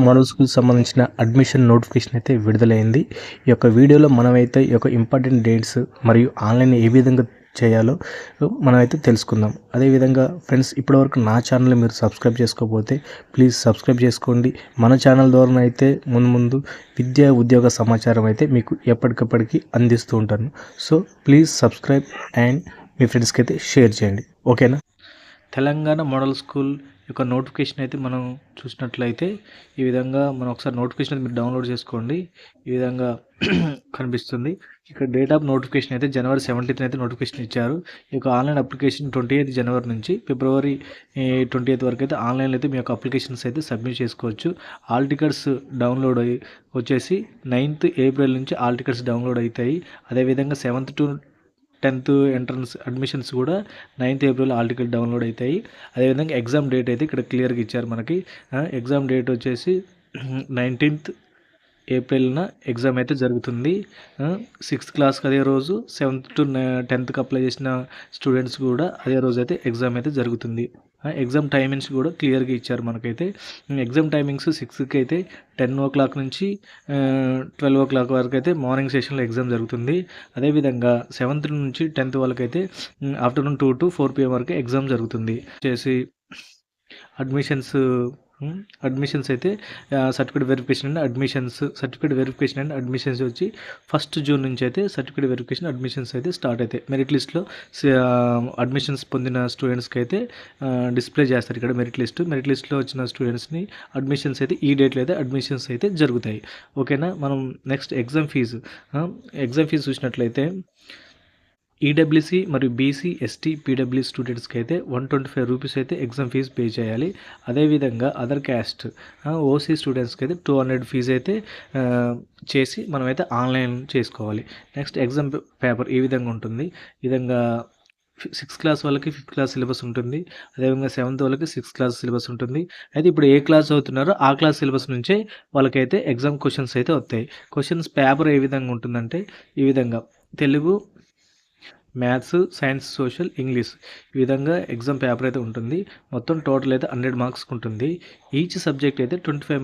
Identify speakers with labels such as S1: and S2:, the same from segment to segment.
S1: Model school సంబంధించిన admission notification అయితే విడుదలైంది. ఈ యొక్క వీడియోలో మనమైతే ఈ యొక్క ఇంపార్టెంట్ డేట్స్ మరియు ఆన్లైన్ ఏ విధంగా చేయాలో మనమైతే తెలుసుకుందాం. అదేవిధంగా ఫ్రెండ్స్, ఇప్పటివరకు నా ఛానల్ మీరు సబ్స్క్రైబ్ చేసుకోకపోతే ప్లీజ్ సబ్స్క్రైబ్ చేసుకోండి. మన ఛానల్ ద్వారా అయితే ముందు విద్యా ఉద్యోగ సమాచారం అయితే మీకు ఎప్పటికప్పటికి అందిస్తూ ఉంటాను. సో ప్లీజ్ సబ్స్క్రైబ్ అండ్ మీ ఫ్రెండ్స్కి అయితే షేర్ చేయండి. ఓకేనా? తెలంగాణ మోడల్ స్కూల్ యొక్క నోటిఫికేషన్ అయితే మనం చూసినట్లయితే ఈ విధంగా మనం ఒకసారి నోటిఫికేషన్ అయితే మీరు డౌన్లోడ్ చేసుకోండి. ఈ విధంగా కనిపిస్తుంది. ఇక్కడ డేట్ ఆఫ్ నోటిఫికేషన్ అయితే January 17th అయితే నోటిఫికేషన్ ఇచ్చారు. ఈ యొక్క ఆన్లైన్ అప్లికేషన్ 28 జనవరి నుంచి February 28th వరకు అయితే ఆన్లైన్లో అయితే మీ యొక్క అప్లికేషన్స్ అయితే సబ్మిట్ చేసుకోవచ్చు. ఆల్ టికెట్స్ డౌన్లోడ్ వచ్చేసి 9th ఏప్రిల్ నుంచి ఆల్ టికెట్స్ డౌన్లోడ్ అవుతాయి. అదేవిధంగా 7th to 10th entrance admissions కూడా 9th April all ticket download అవుతాయి. అదేవిధంగా ఎగ్జామ్ డేట్ అయితే ఇక్కడ క్లియర్గా ఇచ్చారు మనకి. ఎగ్జామ్ డేట్ వచ్చేసి 19th ఏప్రిల్న ఎగ్జామ్ అయితే జరుగుతుంది. 6th క్లాస్కి అదే రోజు, 7th to 10th అప్లై చేసిన స్టూడెంట్స్ కూడా అదే రోజు అయితే ఎగ్జామ్ అయితే జరుగుతుంది. ఎగ్జామ్ టైమింగ్స్ కూడా క్లియర్గా ఇచ్చారు మనకైతే. ఎగ్జామ్ టైమింగ్స్ 6కి అయితే 10 o'clock నుంచి 12 o'clock వరకు అయితే మార్నింగ్ సెషన్లో ఎగ్జామ్ జరుగుతుంది. అదేవిధంగా 7th నుంచి 10th వాళ్ళకైతే ఆఫ్టర్నూన్ 2 to 4 PM వరకు ఎగ్జామ్ జరుగుతుంది. చేసి అడ్మిషన్స్ అయితే సర్టిఫికేట్ వెరిఫికేషన్ అండ్ అడ్మిషన్స్ వచ్చి 1st జూన్ నుంచి అయితే సర్టిఫికేట్ వెరిఫికేషన్ అడ్మిషన్స్ అయితే స్టార్ట్ అవుతాయి. మెరిట్ లిస్ట్లో అడ్మిషన్స్ పొందిన స్టూడెంట్స్కి అయితే డిస్ప్లే చేస్తారు ఇక్కడ మెరిట్ లిస్ట్లో వచ్చిన స్టూడెంట్స్ని అడ్మిషన్స్ అయితే ఈ డేట్లో అయితే అడ్మిషన్స్ అయితే జరుగుతాయి. ఓకేనా? మనం నెక్స్ట్ ఎగ్జామ్ ఫీజు చూసినట్లయితే ఈడబ్ల్యూసీ మరియు బీసీ, ఎస్టీ, పీడబ్ల్యూ స్టూడెంట్స్కి అయితే 125 రూపీస్ అయితే ఎగ్జామ్ ఫీజు పే చేయాలి. అదేవిధంగా అదర్ క్యాస్ట్ ఓసీ స్టూడెంట్స్కి అయితే 200 ఫీజు అయితే చేసి మనమైతే ఆన్లైన్ చేసుకోవాలి. నెక్స్ట్ ఎగ్జామ్ పేపర్ ఈ విధంగా ఉంటుంది. ఈ విధంగా 6th క్లాస్ వాళ్ళకి 5th క్లాస్ సిలబస్ ఉంటుంది. అదేవిధంగా 7th వాళ్ళకి 6th క్లాస్ సిలబస్ ఉంటుంది. అయితే ఇప్పుడు ఏ క్లాస్ అవుతున్నారో ఆ క్లాస్ సిలబస్ నుంచే వాళ్ళకైతే ఎగ్జామ్ క్వశ్చన్స్ అయితే వస్తాయి. క్వశ్చన్స్ పేపర్ ఏ విధంగా ఉంటుందంటే ఈ విధంగా Telugu, maths, science, social, English ఈ విధంగా ఎగ్జామ్ పేపర్ అయితే ఉంటుంది. మొత్తం టోటల్ అయితే 100 మార్క్స్కి ఉంటుంది. ఈచ్ సబ్జెక్ట్ అయితే 25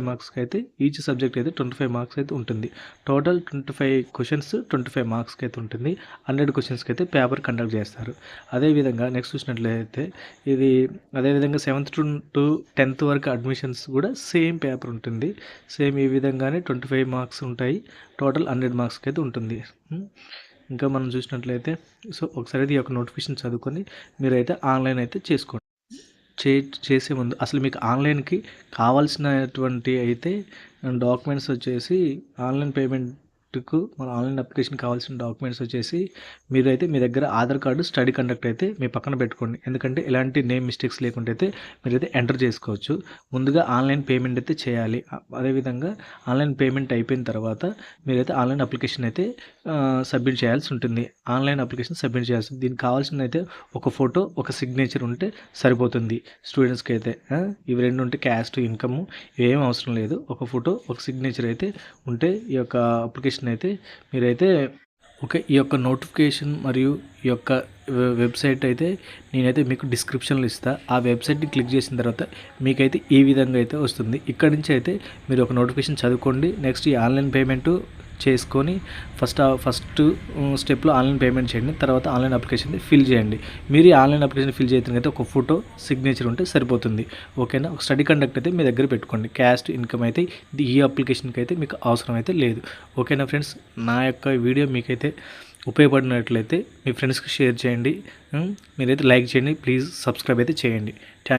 S1: మార్క్స్కి అయితే ఈచ్ సబ్జెక్ట్ అయితే 25 మార్క్స్ అయితే ఉంటుంది. టోటల్ 25 క్వశ్చన్స్ 25 మార్క్స్కి అయితే ఉంటుంది. 100 క్వశ్చన్స్కి అయితే పేపర్ కండక్ట్ చేస్తారు. అదేవిధంగా నెక్స్ట్ చూసినట్లయితే అదేవిధంగా 7th to 10th వరకు అడ్మిషన్స్ కూడా సేమ్ పేపర్ ఉంటుంది. సేమ్ ఈ విధంగానే 25 మార్క్స్ ఉంటాయి. టోటల్ 100 మార్క్స్కి అయితే ఉంటుంది. ఇంకా మనం చూసినట్లయితే ఒకసారి అయితే ఈ యొక్క నోటిఫికేషన్ చదువుకొని మీరైతే ఆన్లైన్ అయితే చేసుకోండి. చేసే ముందు అసలు మీకు ఆన్లైన్కి కావాల్సినటువంటి అయితే డాక్యుమెంట్స్ వచ్చేసి ఆన్లైన్ పేమెంట్కు మన ఆన్లైన్ అప్లికేషన్ కావాల్సిన డాక్యుమెంట్స్ వచ్చేసి మీరైతే మీ దగ్గర ఆధార్ కార్డు, స్టడీ కండక్ట్ అయితే మీ పక్కన పెట్టుకోండి. ఎందుకంటే ఎలాంటి నేమ్ మిస్టేక్స్ లేకుండా అయితే మీరైతే ఎంటర్ చేసుకోవచ్చు. ముందుగా ఆన్లైన్ పేమెంట్ అయితే చేయాలి. అదేవిధంగా ఆన్లైన్ పేమెంట్ అయిపోయిన తర్వాత మీరైతే ఆన్లైన్ అప్లికేషన్ అయితే సబ్మిట్ చేయాల్సి ఉంటుంది. దీనికి కావాల్సిన అయితే ఒక ఫోటో, ఒక సిగ్నేచర్ ఉంటే సరిపోతుంది స్టూడెంట్స్కి అయితే. ఇవి రెండు ఉంటే క్యాస్ట్, ఇన్కమ్ ఏం అవసరం లేదు. ఒక ఫోటో, ఒక సిగ్నేచర్ అయితే ఉంటే ఈ యొక్క అప్లికేషన్ అయితే మీరైతే ఈ యొక్క నోటిఫికేషన్ మరియు ఈ యొక్క వెబ్సైట్ అయితే నేనైతే మీకు డిస్క్రిప్షన్లో ఇస్తాను. ఆ వెబ్సైట్ని క్లిక్ చేసిన తర్వాత మీకైతే ఈ విధంగా అయితే వస్తుంది. ఇక్కడ నుంచి అయితే మీరు ఒక నోటిఫికేషన్ చదువుకోండి. నెక్స్ట్ ఈ ఆన్లైన్ పేమెంట్ చేసుకొని ఫస్ట్ స్టెప్లో ఆన్లైన్ పేమెంట్ చేయండి. తర్వాత ఆన్లైన్ అప్లికేషన్ ఫిల్ చేయండి. మీరు ఈ ఆన్లైన్ అప్లికేషన్ ఫిల్ చేయడానికి ఒక ఫోటో, సిగ్నేచర్ ఉంటే సరిపోతుంది. ఓకేనా? ఒక స్టడీ కండక్ట్ అయితే మీ దగ్గర పెట్టుకోండి. క్యాస్ట్, ఇన్కమ్ అయితే ఈ అప్లికేషన్కి అయితే మీకు అవసరం అయితే లేదు. ఓకేనా ఫ్రెండ్స్? నా యొక్క వీడియో మీకైతే ఉపయోగపడినట్లయితే మీ ఫ్రెండ్స్కి షేర్ చేయండి. మీరైతే లైక్ చేయండి. ప్లీజ్ సబ్స్క్రైబ్ అయితే చేయండి.